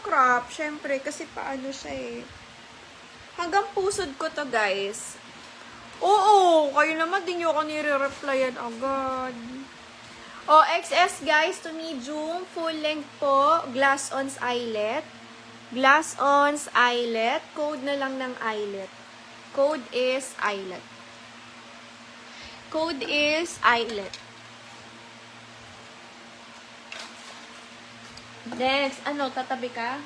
crop, syempre, kasi paano siya eh. Hanggang pusod ko to, guys. Oo, kayo naman din yung ako nire-replyan agad. O, XS, guys, to medium, full length po, glass-ons eyelet. Glass-ons eyelet. Code na lang ng eyelet. Code is eyelet. Code is eyelet. Next, ano, tatabi ka?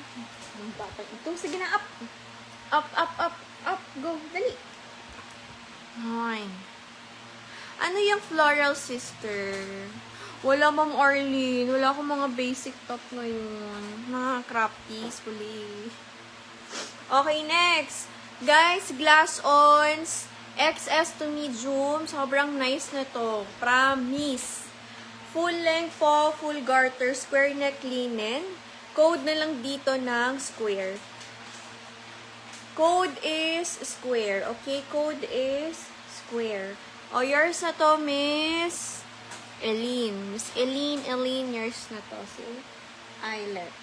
Ang bata ito. Sige na, up. Up, up, up, up. Go, dali. Ay. Ano yung floral sister? Wala, Ma'am Arlene. Wala akong mga basic top ngayon. Mga crop tees, please. Okay, next. Guys, glass-ons. XS to medium. Sobrang nice na to. Promise. Full length po, full garter, square neck linen. Code na lang dito ng square. Code is square. Okay, code is square. O, yours na to, Miss Eileen. Miss Eileen, yours na to. See? Eyelet.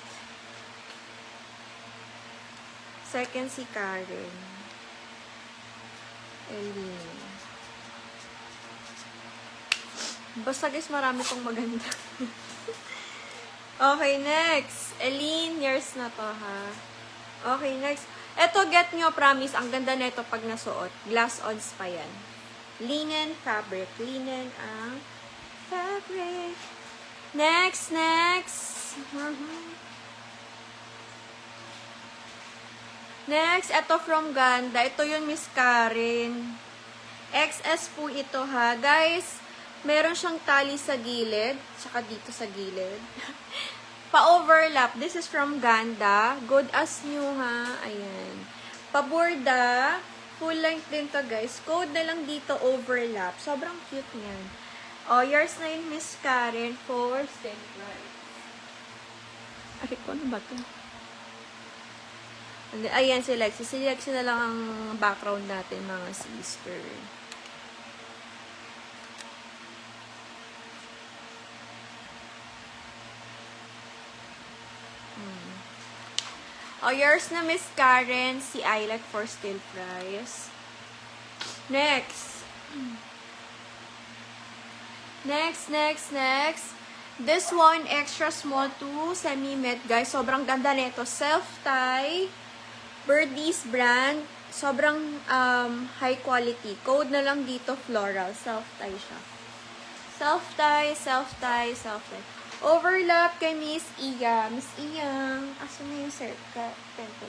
Second si Karen. Eileen. Basta guys, marami pong maganda. Okay, next. Eileen, yours na to, ha? Okay, next. Eto, get nyo, promise. Ang ganda na ito pag nasuot. Glass-ons pa yan. Linen fabric. Linen ang fabric. Next, next. Next, eto from Ganda. Ito yung Miss Karen. XS po ito, ha? Guys, meron siyang tali sa gilid, tsaka dito sa gilid. Pa-overlap. This is from Ganda. Good as new, ha? Ayan. Pa-borda. Full length din to, guys. Code na lang dito, overlap. Sobrang cute niyan. O, yours na yun, Miss Karen, for stand right. Ay, ano ba to? Ayan, si Lexi. Si Lexi na lang ang background natin, mga sister. O, yours na, Miss Karen, si eyelet for still price. Next. Next. This one, extra small to semi-met, guys. Sobrang ganda nito. Self-tie. Birdies brand. Sobrang high quality. Code na lang dito, floral. Self-tie siya. Self-tie. Overlap kay Miss Iya. Miss Iya, asan na yung set ka? Ito.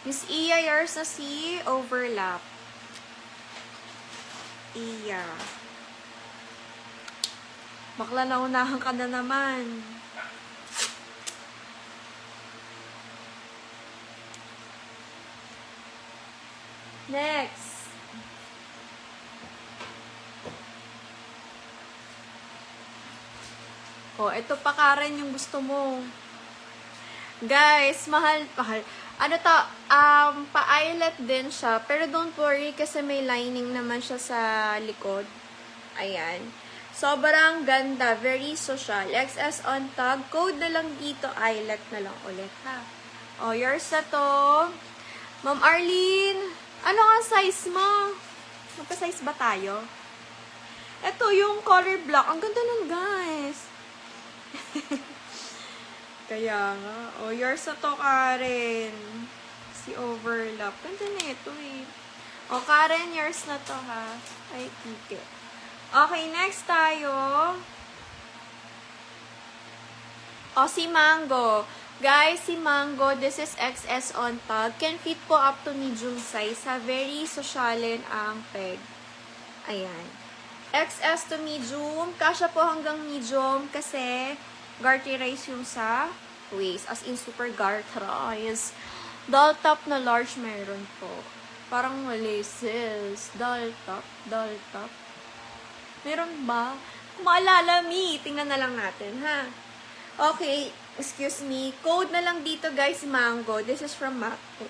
Miss Iya, yours na si overlap. Iya. Bakla, naunahan ka na naman. Next. Oh, ito pa Karen yung gusto mo. Guys, mahal. Ano to, pa-eyelet din siya. Pero don't worry kasi may lining naman siya sa likod. Ayan. Sobrang ganda. Very social. XS on tag. Code na lang dito. Eyelet na lang ulit, ha. Oh, yours na to. Ma'am Arlene, ano ang size mo? Magpa-size ba tayo? Ito yung color black. Ang ganda nun, guys. Kaya nga. Oh, yours na to, Karen. Si overlap. Ganda na ito, eh. Oh, Karen, yours na to, ha. Ay, kike. Okay, next tayo. Oh, si Mango. Guys, si Mango, this is XS on tag. Can fit po up to medium size, ha. Very socialin ang peg. Ayan. XS to medium. Kasya po hanggang medium kasi garterize yung sa waist. As in, super garterize. Doll top na large meron po. Parang mali, sis. Doll top. Meron ba? Kung maalala, tingnan na lang natin, ha? Okay, excuse me. Code na lang dito, guys, Mango. This is from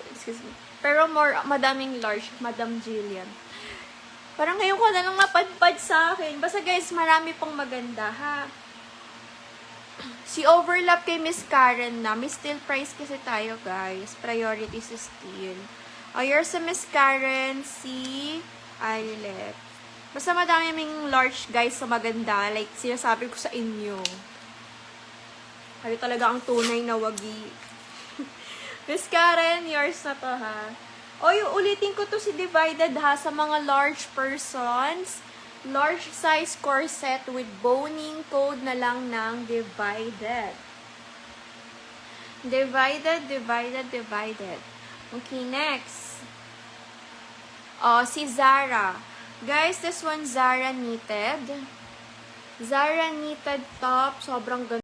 excuse me. Pero more, madaming large. Madam Jillian. Parang ngayon ko na lang napadpad sa akin. Basta guys, marami pong maganda, ha? Si overlap kay Miss Karen na. May still price kasi tayo, guys. Priority si still. O, yours sa Miss Karen, si Eyelet. Basta madami ming large, guys, sa maganda. Like, sinasabi ko sa inyo. Kayo talaga ang tunay na wagi. Miss Karen, yours na to, ha? O, yung ulitin ko to si Divided, ha, sa mga large persons. Large size corset with boning code na lang ng Divided. Divided. Okay, next. Oh, si Zara. Guys, this one Zara knitted. Zara knitted top. Sobrang ganda.